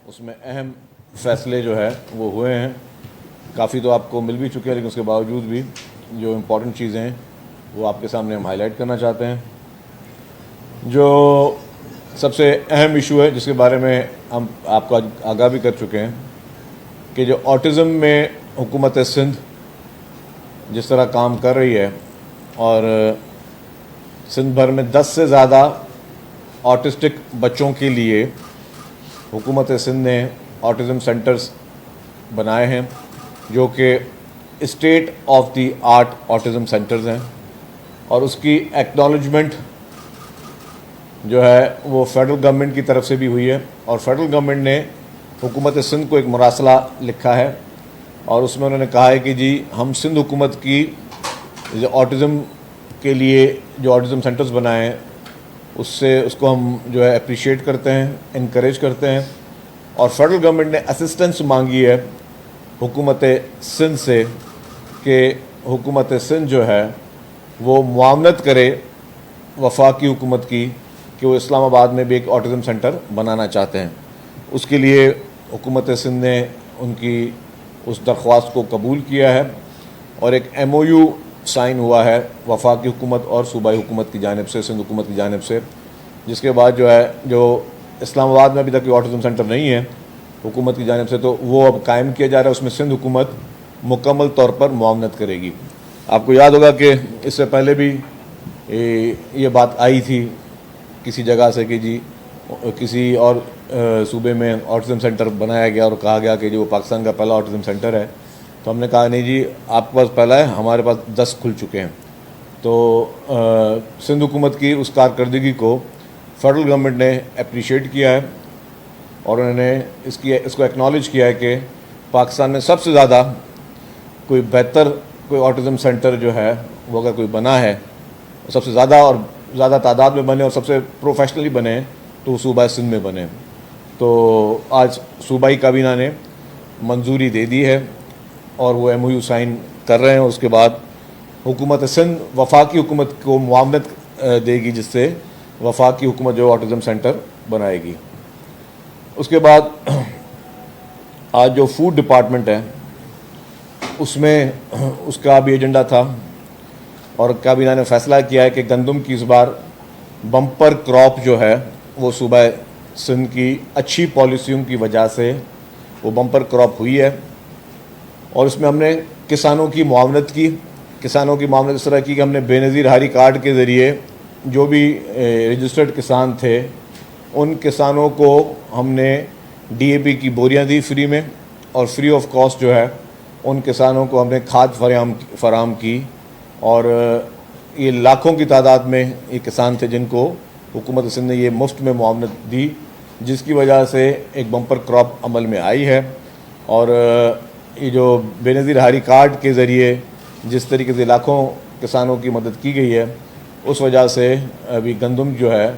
اس میں اہم فیصلے جو ہے وہ ہوئے ہیں. کافی تو آپ کو مل بھی چکے ہیں، لیکن اس کے باوجود بھی جو امپورٹنٹ چیزیں ہیں وہ آپ کے سامنے ہم ہائی لائٹ کرنا چاہتے ہیں. جو سب سے اہم ایشو ہے جس کے بارے میں ہم آپ کو آگاہ بھی کر چکے ہیں کہ جو آٹزم میں حکومت سندھ جس طرح کام کر رہی ہے، اور سندھ بھر میں 10 سے زیادہ آٹسٹک بچوں کے لیے حکومت سندھ نے آٹزم سینٹرز بنائے ہیں جو کہ state of the art autism centres ہیں، اور اس کی ایکنالجمنٹ جو ہے وہ فیڈرل گورنمنٹ کی طرف سے بھی ہوئی ہے. اور فیڈرل گورنمنٹ نے حکومت سندھ کو ایک مراسلہ لکھا ہے، اور اس میں انہوں نے کہا ہے کہ جی ہم سندھ حکومت کی جو آٹزم کے لیے جو آٹزم سینٹرز بنائے ہیں اس کو ہم جو ہے اپریشیٹ کرتے ہیں، انکریج کرتے ہیں. اور فیڈرل گورنمنٹ نے اسسٹنس مانگی ہے حکومت سندھ سے کہ حکومت سندھ جو ہے وہ معاونت کرے وفاقی حکومت کی کہ وہ اسلام آباد میں بھی ایک آٹزم سینٹر بنانا چاہتے ہیں. اس کے لیے حکومت سندھ نے ان کی اس درخواست کو قبول کیا ہے، اور ایک ایم او یو سائن ہوا ہے وفاقی حکومت اور صوبائی حکومت کی جانب سے، سندھ حکومت کی جانب سے، جس کے بعد جو ہے جو اسلام آباد میں ابھی تک کوئی آٹزم سینٹر نہیں ہے حکومت کی جانب سے، تو وہ اب قائم کیا جا رہا ہے. اس میں سندھ حکومت مکمل طور پر معاونت کرے گی. آپ کو یاد ہوگا کہ اس سے پہلے بھی یہ بات آئی تھی کسی جگہ سے کہ جی کسی اور صوبے میں آٹزم سینٹر بنایا گیا اور کہا گیا کہ جو وہ پاکستان کا پہلا آٹزم سینٹر ہے. تو ہم نے کہا نہیں جی آپ کے پاس پہلا ہے، ہمارے پاس 10 کھل چکے ہیں. تو سندھ حکومت کی اس کارکردگی کو فیڈرل گورنمنٹ نے اپریشیٹ کیا ہے، اور انہوں نے اس کو ایکنالج کیا ہے کہ پاکستان میں سب سے زیادہ کوئی بہتر کوئی آٹزم سینٹر جو ہے وہ اگر کوئی بنا ہے، سب سے زیادہ اور زیادہ تعداد میں بنے اور سب سے پروفیشنلی بنے تو وہ صوبہ سندھ میں بنے. تو آج صوبائی کابینہ نے منظوری دے دی ہے اور وہ ایم او یو سائن کر رہے ہیں. اس کے بعد حکومت سندھ وفاقی حکومت کو معاونت دے گی، جس سے وفاقی حکومت جو آٹزم سینٹر بنائے گی. اس کے بعد آج جو فوڈ ڈپارٹمنٹ ہے اس میں اس کا بھی ایجنڈا تھا، اور کابینہ نے فیصلہ کیا ہے کہ گندم کی اس بار بمپر کراپ جو ہے وہ صوبہ سندھ کی اچھی پالیسیوں کی وجہ سے وہ بمپر کراپ ہوئی ہے. اور اس میں ہم نے کسانوں کی معاونت کی. کسانوں کی معاونت اس طرح کی کہ ہم نے بے نظیر ہاری کارڈ کے ذریعے جو بھی رجسٹرڈ کسان تھے ان کسانوں کو ہم نے ڈی اے پی کی بوریاں دی فری میں، اور فری آف کاسٹ جو ہے ان کسانوں کو ہم نے کھاد فراہم کی. اور یہ لاکھوں کی تعداد میں یہ کسان تھے جن کو حکومت سندھ نے یہ مفت میں معاونت دی، جس کی وجہ سے ایک بمپر کراپ عمل میں آئی ہے. اور یہ جو بے نظیر ہاری کارڈ کے ذریعے جس طریقے سے لاکھوں کسانوں کی مدد کی گئی ہے، اس وجہ سے ابھی گندم جو ہے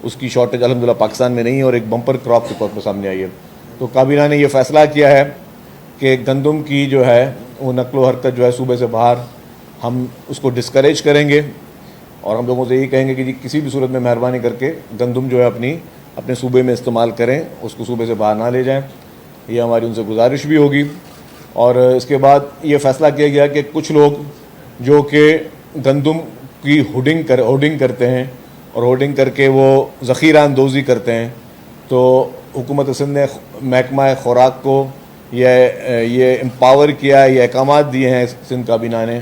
اس کی شارٹیج الحمدللہ پاکستان میں نہیں ہے، اور ایک بمپر کراپ کے طور پر سامنے آئی ہے. تو کابینہ نے یہ فیصلہ کیا ہے کہ گندم کی جو ہے وہ نقل و حرکت جو ہے صوبے سے باہر ہم اس کو ڈسکریج کریں گے، اور ہم لوگوں سے یہی کہیں گے کہ جی کسی بھی صورت میں مہربانی کر کے گندم جو ہے اپنے صوبے میں استعمال کریں، اس کو صوبے سے باہر نہ لے جائیں. یہ ہماری ان سے گزارش بھی ہوگی. اور اس کے بعد یہ فیصلہ کیا گیا کہ کچھ لوگ جو کہ گندم کی ہوڈنگ کرتے ہیں اور ہوڈنگ کر کے وہ ذخیرہ اندوزی کرتے ہیں، تو حکومت سندھ نے محکمہ خوراک کو یہ امپاور کیا ہے، یہ احکامات دیے ہیں سندھ کابینہ نے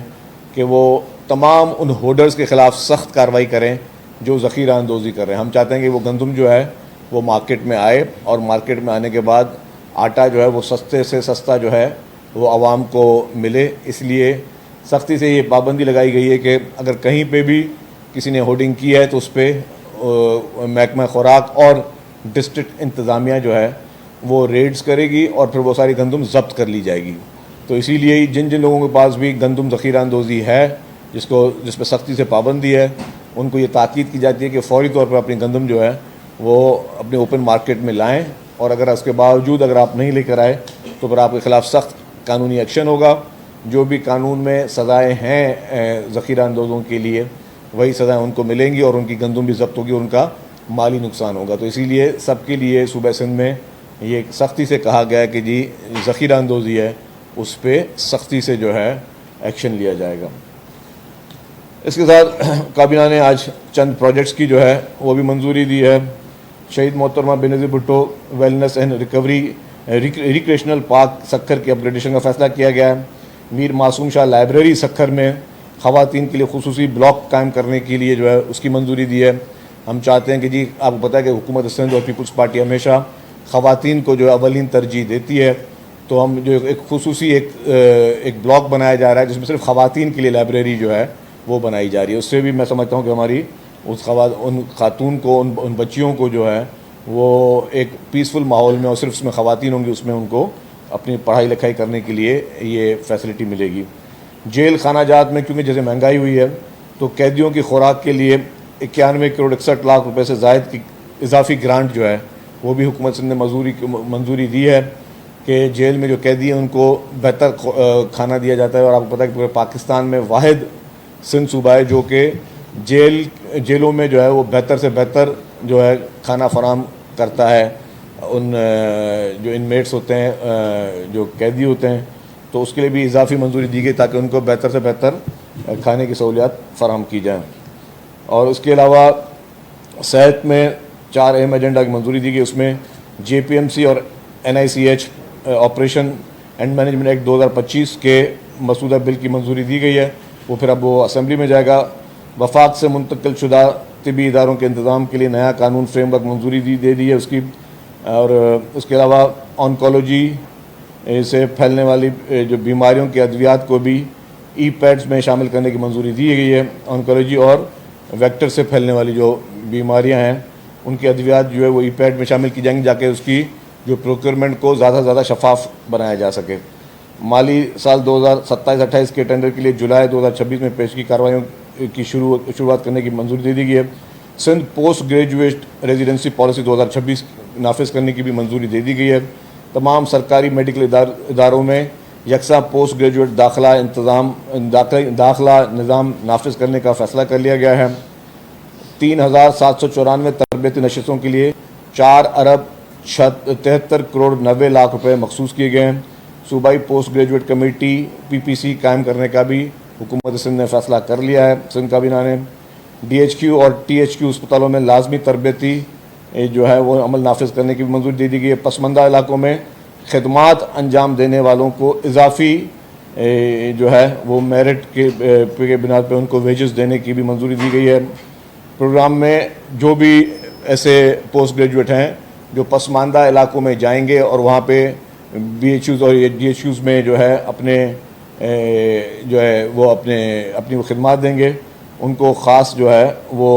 کہ وہ تمام ان ہولڈرز کے خلاف سخت کارروائی کریں جو ذخیرہ اندوزی کر رہے ہیں. ہم چاہتے ہیں کہ وہ گندم جو ہے وہ مارکیٹ میں آئے، اور مارکیٹ میں آنے کے بعد آٹا جو ہے وہ سستے سے سستا جو ہے وہ عوام کو ملے. اس لیے سختی سے یہ پابندی لگائی گئی ہے کہ اگر کہیں پہ بھی کسی نے ہوڈنگ کی ہے تو اس پہ محکمہ خوراک اور ڈسٹرکٹ انتظامیہ جو ہے وہ ریڈز کرے گی، اور پھر وہ ساری گندم ضبط کر لی جائے گی. تو اسی لیے جن لوگوں کے پاس بھی گندم ذخیرہ اندوزی ہے جس پہ سختی سے پابندی ہے، ان کو یہ تاکید کی جاتی ہے کہ فوری طور پر اپنی گندم جو ہے وہ اپنے اوپن مارکیٹ میں لائیں، اور اگر اس کے باوجود اگر آپ نہیں لے کر آئے تو پھر آپ کے خلاف سخت قانونی ایکشن ہوگا. جو بھی قانون میں سزائیں ہیں ذخیرہ اندوزوں کے لیے وہی سزائیں ان کو ملیں گی، اور ان کی گندم بھی ضبط ہوگی اور ان کا مالی نقصان ہوگا. تو اسی لیے سب کے لیے صوبہ سندھ میں یہ سختی سے کہا گیا ہے کہ جی ذخیرہ اندوزی ہے اس پہ سختی سے جو ہے ایکشن لیا جائے گا۔ اس کے ساتھ کابینہ نے آج چند پروجیکٹس کی جو ہے وہ بھی منظوری دی ہے۔ شہید محترمہ Benazir Bhutto wellness and recovery recreational park Sukkur کی اپگریڈیشن کا فیصلہ کیا گیا ہے۔ میر معصوم شاہ لائبریری سکھر میں خواتین کے لیے خصوصی بلاک قائم کرنے کے لیے جو ہے اس کی منظوری دی ہے۔ ہم چاہتے ہیں کہ جی آپ کو پتہ ہے کہ حکومت سندھ اور پیپلز پارٹی ہمیشہ خواتین کو جو ہے اولین ترجیح دیتی ہے، تو ہم جو ایک خصوصی ایک بلاک بنایا جا رہا ہے جس میں صرف خواتین کے لیے لائبریری جو ہے وہ بنائی جا رہی ہے۔ اس سے بھی میں سمجھتا ہوں کہ ہماری ان خاتون کو ان بچیوں کو جو ہے وہ ایک پیسفل ماحول میں، اور صرف اس میں خواتین ہوں گی، اس میں ان کو اپنی پڑھائی لکھائی کرنے کے لیے یہ فیسلٹی ملے گی۔ جیل خانہ جات میں کیونکہ جیسے مہنگائی ہوئی ہے تو قیدیوں کی خوراک کے لیے 91 کروڑ 61 لاکھ روپے سے زائد کی اضافی گرانٹ جو ہے وہ بھی حکومت سندھ نے منظوری دی ہے کہ جیل میں جو قیدی ہیں ان کو بہتر کھانا دیا جاتا ہے۔ اور آپ کو پتہ ہے کہ پورے پاکستان میں واحد سندھ صوبہ ہے جو کہ جیلوں میں جو ہے وہ بہتر سے بہتر جو ہے کھانا فراہم کرتا ہے ان جو انمیٹس ہوتے ہیں، جو قیدی ہوتے ہیں، تو اس کے لیے بھی اضافی منظوری دی گئی تاکہ ان کو بہتر سے بہتر کھانے کی سہولیات فراہم کی جائیں۔ اور اس کے علاوہ صحت میں 4 اہم ایجنڈا کی منظوری دی گئی۔ اس میں JPMC اور NICH operation and management act 2025 کے مسودہ بل کی منظوری دی گئی ہے، وہ پھر اب وہ اسمبلی میں جائے گا۔ وفاق سے منتقل شدہ طبی اداروں کے انتظام کے لیے نیا قانون فریم ورک منظوری دے دی ہے اس کی۔ اور اس کے علاوہ آنکولوجی سے پھیلنے والی جو بیماریوں کے ادویات کو بھی پیڈز میں شامل کرنے کی منظوری دی گئی ہے۔ آنکولوجی اور ویکٹر سے پھیلنے والی جو بیماریاں ہیں ان کے ادویات جو ہے وہ پیڈ میں شامل کی جائیں گی، تاکہ اس کی جو پروکیورمنٹ کو زیادہ سے زیادہ شفاف بنایا جا سکے۔ مالی سال 2027-28 کے ٹینڈر کے لیے جولائی 2026 میں پیشگی کارروائیوں کی شروعات کرنے کی منظوری دے دی گئی ہے۔ Sindh post graduate residency policy 2026 نافذ کرنے کی بھی منظوری دے دی گئی ہے۔ تمام سرکاری میڈیکل اداروں میں یکساں پوسٹ گریجویٹ داخلہ نظام نافذ کرنے کا فیصلہ کر لیا گیا ہے۔ 3794 تربیتی نشستوں کے لیے 4 ارب 73 کروڑ 90 لاکھ روپے مخصوص کیے گئے ہیں۔ صوبائی پوسٹ گریجویٹ کمیٹی PPC قائم کرنے کا بھی حکومت سندھ نے فیصلہ کر لیا ہے۔ سندھ کابینہ نے DHQ اور THQ اسپتالوں میں لازمی تربیتی جو ہے وہ عمل نافذ کرنے کی بھی منظوری دے دی گئی ہے۔ پسماندہ علاقوں میں خدمات انجام دینے والوں کو اضافی جو ہے وہ میرٹ کے بنیاد پہ ان کو ویجز دینے کی بھی منظوری دی گئی ہے۔ پروگرام میں جو بھی ایسے پوسٹ گریجویٹ ہیں جو پسماندہ علاقوں میں جائیں گے اور وہاں پہ BHUs اور DHUs میں جو ہے اپنی وہ خدمات دیں گے، ان کو خاص جو ہے وہ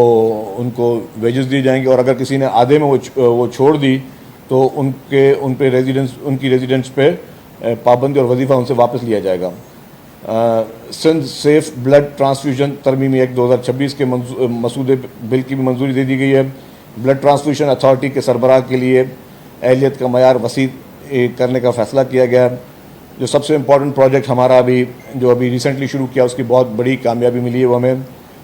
ان کو ویجز دی جائیں گے، اور اگر کسی نے آدھے میں وہ چھوڑ دی تو ان کی ریزیڈنس پہ پابندی اور وظیفہ ان سے واپس لیا جائے گا۔ سندھ سیف بلڈ ٹرانسفیوژن ترمیمی ایکٹ 2026 کے مسودے بل کی بھی منظوری دے دی گئی ہے۔ بلڈ ٹرانسفیوژن اتھارٹی کے سربراہ کے لیے اہلیت کا معیار وسیع کرنے کا فیصلہ کیا گیا ہے۔ جو سب سے امپورٹنٹ پروجیکٹ ہمارا ابھی ریسنٹلی شروع کیا، اس کی بہت بڑی کامیابی ملی ہے، وہ ہمیں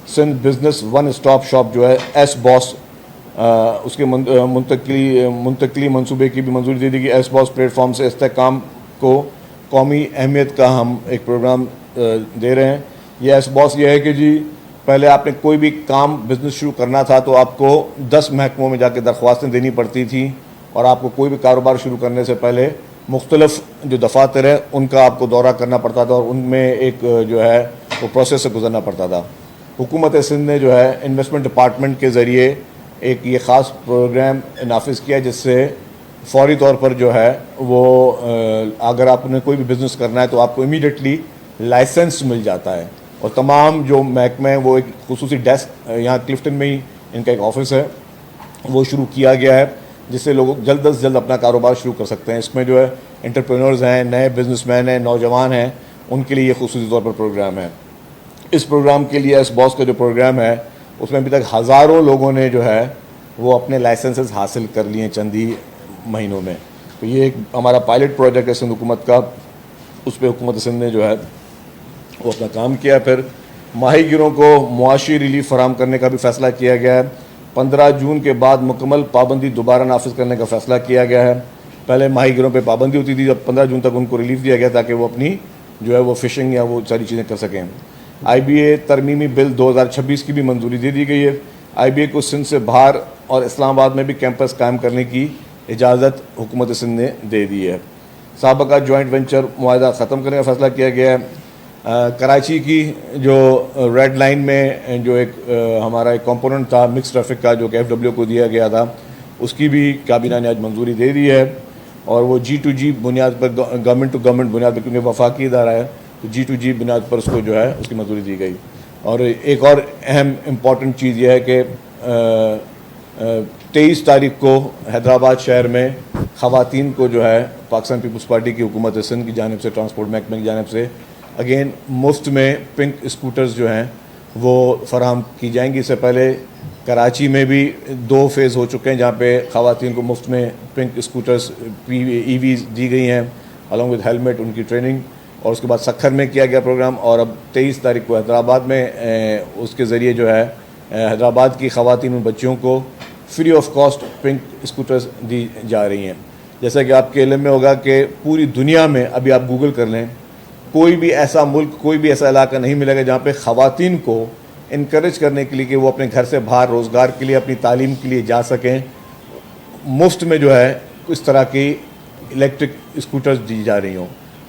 Sindh business one stop shop جو ہے SBOSS اس کے منتقلی منصوبے کی بھی منظوری دے دی گئی۔ SBOSS پلیٹ فارم سے استحکام کو قومی اہمیت کا ہم ایک پروگرام دے رہے ہیں۔ یہ SBOSS یہ ہے کہ جی پہلے آپ نے کوئی بھی کام بزنس شروع کرنا تھا تو آپ کو 10 محکموں میں جا کے درخواستیں دینی پڑتی تھیں، اور آپ کو کوئی بھی کاروبار شروع کرنے سے پہلے مختلف جو دفاتر ہیں ان کا آپ کو دورہ کرنا پڑتا تھا، اور ان میں ایک جو ہے وہ پروسیس سے گزرنا پڑتا تھا۔ حکومت سندھ نے جو ہے انویسٹمنٹ ڈپارٹمنٹ کے ذریعے ایک یہ خاص پروگرام نافذ کیا جس سے فوری طور پر جو ہے وہ اگر آپ نے کوئی بھی بزنس کرنا ہے تو آپ کو امیڈیٹلی لائسنس مل جاتا ہے، اور تمام جو محکمے ہیں وہ ایک خصوصی ڈیسک یہاں کلفٹن میں ہی ان کا ایک آفس ہے وہ شروع کیا گیا ہے، جس سے لوگ جلد از جلد اپنا کاروبار شروع کر سکتے ہیں۔ اس میں جو ہے انٹرپرینورز ہیں، نئے بزنس مین ہیں، نوجوان ہیں، ان کے لیے یہ خصوصی طور پر پروگرام ہے۔ اس پروگرام کے لیے SBOSS کا جو پروگرام ہے اس میں ابھی تک ہزاروں لوگوں نے جو ہے وہ اپنے لائسنسز حاصل کر لیے ہیں چند ہی مہینوں میں۔ تو یہ ایک ہمارا پائلٹ پروجیکٹ ہے سندھ حکومت کا، اس پہ حکومت سندھ نے جو ہے وہ اپنا کام کیا۔ پھر ماہی گیروں کو معاشی ریلیف فراہم کرنے کا بھی فیصلہ کیا گیا ہے۔ 15 جون کے بعد مکمل پابندی دوبارہ نافذ کرنے کا فیصلہ کیا گیا ہے۔ پہلے ماہی گیروں پہ پابندی ہوتی تھی، جب 15 جون تک ان کو ریلیف دیا گیا تاکہ وہ اپنی جو ہے وہ فشنگ یا وہ ساری چیزیں کر سکیں۔ آئی بی اے ترمیمی بل 2026 کی بھی منظوری دے دی گئی ہے۔ آئی بی اے کو سندھ سے باہر اور اسلام آباد میں بھی کیمپس قائم کرنے کی اجازت حکومت سندھ نے دے دی ہے۔ سابقہ جوائنٹ وینچر معاہدہ ختم کرنے کا فیصلہ کیا گیا ہے۔ کراچی کی جو ریڈ لائن میں جو ایک ہمارا ایک کمپوننٹ تھا مکس ٹریفک کا جو کہ ایف ڈبلیو کو دیا گیا تھا، اس کی بھی کابینہ نے آج منظوری دے دی ہے، اور وہ G2G بنیاد پر گورنمنٹ ٹو گورنمنٹ بنیاد پر، کیونکہ وفاقی ادارہ ہے تو G2G بنیاد پر اس کو جو ہے اس کی منظوری دی گئی۔ اور ایک اور اہم امپورٹنٹ چیز یہ ہے کہ 23 تاریخ کو حیدرآباد شہر میں خواتین کو جو ہے پاکستان پیپلز پارٹی کی حکومت سندھ کی جانب سے، ٹرانسپورٹ محکمہ کی جانب سے اگین مفت میں پنک اسکوٹرز جو ہیں وہ فراہم کی جائیں گی۔ اس سے پہلے کراچی میں بھی 2 فیز ہو چکے ہیں جہاں پہ خواتین کو مفت میں پنک اسکوٹرز ای ویز دی گئی ہیں along with ہیلمٹ، ان کی ٹریننگ، اور اس کے بعد سکھر میں کیا گیا پروگرام، اور اب 23 تاریخ کو حیدرآباد میں اس کے ذریعے جو ہے حیدرآباد کی خواتین اور بچیوں کو free of cost pink scooters دی جا رہی ہیں۔ جیسا کہ آپ کے علم میں ہوگا کہ پوری دنیا میں ابھی آپ گوگل کر لیں، کوئی بھی ایسا ملک، کوئی بھی ایسا علاقہ نہیں ملے گا جہاں پہ خواتین کو انکریج کرنے کے لیے کہ وہ اپنے گھر سے باہر روزگار کے لیے، اپنی تعلیم کے لیے جا سکیں، مفت میں جو ہے اس طرح کی الیکٹرک اسکوٹرز دی جا رہی ہوں۔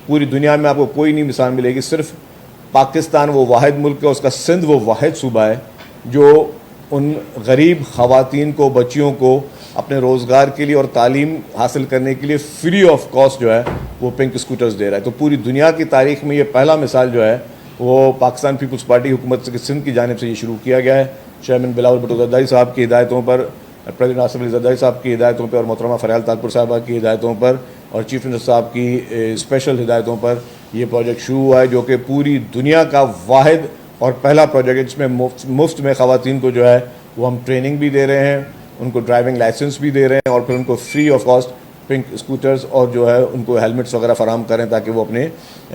پوری دنیا میں آپ کو کوئی نہیں مثال ملے گی، صرف پاکستان وہ واحد ملک ہے، اس کا سندھ وہ واحد صوبہ ہے جو ان غریب خواتین کو، بچیوں کو اپنے روزگار کے لیے اور تعلیم حاصل کرنے کے لیے فری آف کاسٹ جو ہے وہ پنک اسکوٹرز دے رہا ہے۔ تو پوری دنیا کی تاریخ میں یہ پہلا مثال جو ہے وہ پاکستان پیپلز پارٹی حکومت سندھ کی جانب سے یہ شروع کیا گیا ہے۔ چیئرمین بلاول بھٹو زرداری صاحب کی ہدایتوں پر، پریزیڈنٹ آصف علی زرداری صاحب کی ہدایتوں پر، اور محترمہ فریال طاہرپور صاحبہ کی ہدایتوں پر، اور چیف منسٹر صاحب کی اسپیشل ہدایتوں پر یہ پروجیکٹ شروع ہوا ہے، جو کہ پوری دنیا کا واحد اور پہلا پروجیکٹ ہے جس میں مفت میں خواتین کو جو ہے وہ ہم ٹریننگ بھی دے رہے ہیں، ان کو ڈرائیونگ لائسنس بھی دے رہے ہیں، اور پھر ان کو free of cost pink scooters اور جو ہے ان کو ہیلمٹس وغیرہ فراہم کریں تاکہ وہ اپنے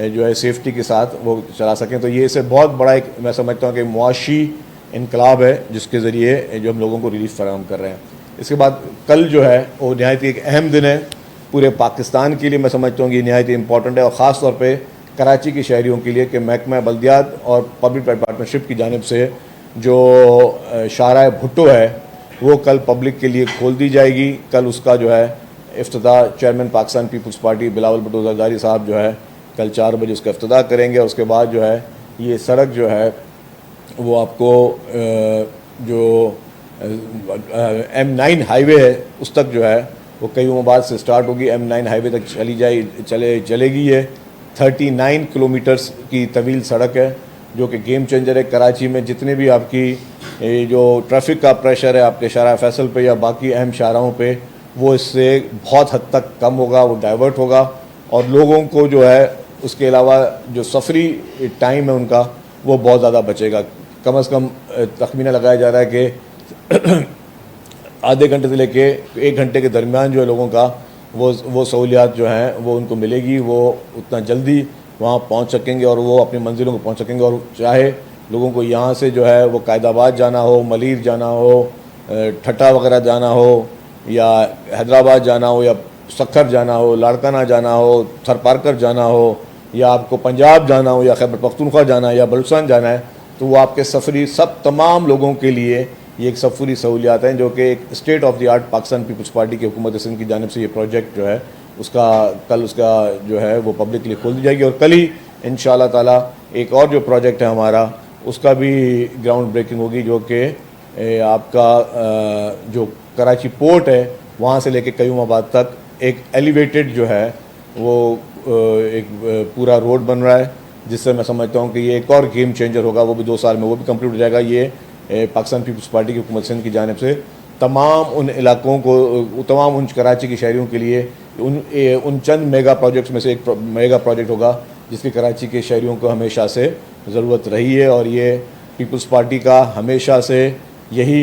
جو ہے سیفٹی کے ساتھ وہ چلا سکیں۔ تو یہ اسے بہت بڑا ایک میں سمجھتا ہوں کہ معاشی انقلاب ہے جس کے ذریعے جو ہم لوگوں کو ریلیف فراہم کر رہے ہیں۔ اس کے بعد کل جو ہے وہ نہایت ایک اہم دن ہے پورے پاکستان کے لیے، میں سمجھتا ہوں کہ یہ نہایت امپورٹنٹ ہے، اور خاص طور پہ کراچی کی شہریوں کے لیے کہ محکمہ بلدیات اور پبلک پرائیویٹ پارٹنرشپ کی جانب سے جو شاہراہ بھٹو ہے وہ کل پبلک کے لیے کھول دی جائے گی۔ کل اس کا جو ہے افتتاح چیئرمین پاکستان پیپلز پارٹی بلاول بھٹو زرداری صاحب جو ہے کل 4 بجے اس کا افتتاح کریں گے۔ اس کے بعد جو ہے یہ سڑک جو ہے وہ آپ کو جو M9 ہائی وے ہے اس تک جو ہے وہ قیوم آباد سے سٹارٹ ہوگی، M9 ہائی وے تک چلے گی۔ یہ 39 کلومیٹرز کی طویل سڑک ہے جو کہ گیم چینجر ہے۔ کراچی میں جتنے بھی آپ کی جو ٹریفک کا پریشر ہے آپ کے شارع فیصل پہ یا باقی اہم شاہراہوں پہ، وہ اس سے بہت حد تک کم ہوگا، وہ ڈائیورٹ ہوگا، اور لوگوں کو جو ہے اس کے علاوہ جو سفری ٹائم ہے ان کا وہ بہت زیادہ بچے گا۔ کم از کم تخمینہ لگایا جا رہا ہے کہ آدھے گھنٹے سے لے کے 1 گھنٹے کے درمیان جو ہے لوگوں کا وہ سہولیات جو ہیں وہ ان کو ملے گی، وہ اتنا جلدی وہاں پہنچ سکیں گے اور وہ اپنی منزلوں کو پہنچ سکیں گے۔ اور چاہے لوگوں کو یہاں سے جو ہے وہ قائد آباد جانا ہو، ملیر جانا ہو، ٹھٹا وغیرہ جانا ہو، یا حیدرآباد جانا ہو، یا سکھر جانا ہو، لاڑکانہ جانا ہو، تھر پارکر جانا ہو، یا آپ کو پنجاب جانا ہو، یا خیبر پختونخوا جانا ہے، یا بلوچستان جانا ہے، تو وہ آپ کے سفری تمام لوگوں کے لیے یہ ایک سفری سہولیات ہیں جو کہ ایک state of the art Pakistan Peoples Party کی حکومت سندھ کی جانب سے یہ پروجیکٹ جو ہے کل اس کا جو ہے وہ پبلک کے لیے کھول دی جائے گی۔ اور کل ہی انشاءاللہ تعالی ایک اور جو پروجیکٹ ہے ہمارا اس کا بھی گراؤنڈ بریکنگ ہوگی، جو کہ آپ کا جو کراچی پورٹ ہے وہاں سے لے کے قیوم آباد تک ایک ایلیویٹڈ جو ہے وہ ایک پورا روڈ بن رہا ہے، جس سے میں سمجھتا ہوں کہ یہ ایک اور گیم چینجر ہوگا، وہ بھی 2 سال میں وہ بھی کمپلیٹ ہو جائے گا۔ یہ پاکستان پیپلز پارٹی کی حکومت سندھ کی جانب سے تمام ان علاقوں کو، تمام ان کراچی کے شہریوں کے لیے ان چند میگا پروجیکٹس میں سے ایک میگا پروجیکٹ ہوگا جس کی کراچی کے شہریوں کو ہمیشہ سے ضرورت رہی ہے، اور یہ پیپلز پارٹی کا ہمیشہ سے یہی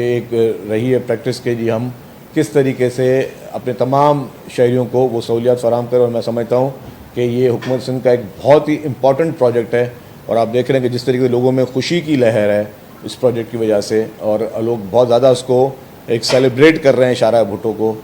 ایک رہی ہے پریکٹس کہ جی ہم کس طریقے سے اپنے تمام شہریوں کو وہ سہولیات فراہم کریں، اور میں سمجھتا ہوں کہ یہ حکومت سندھ کا ایک بہت ہی امپورٹنٹ پروجیکٹ ہے، اور آپ دیکھ رہے ہیں کہ جس طریقے سے لوگوں میں خوشی کی لہر ہے اس پروجیکٹ کی وجہ سے، اور لوگ بہت زیادہ اس کو ایک سیلیبریٹ کر رہے ہیں شاہراہ بھٹو کو،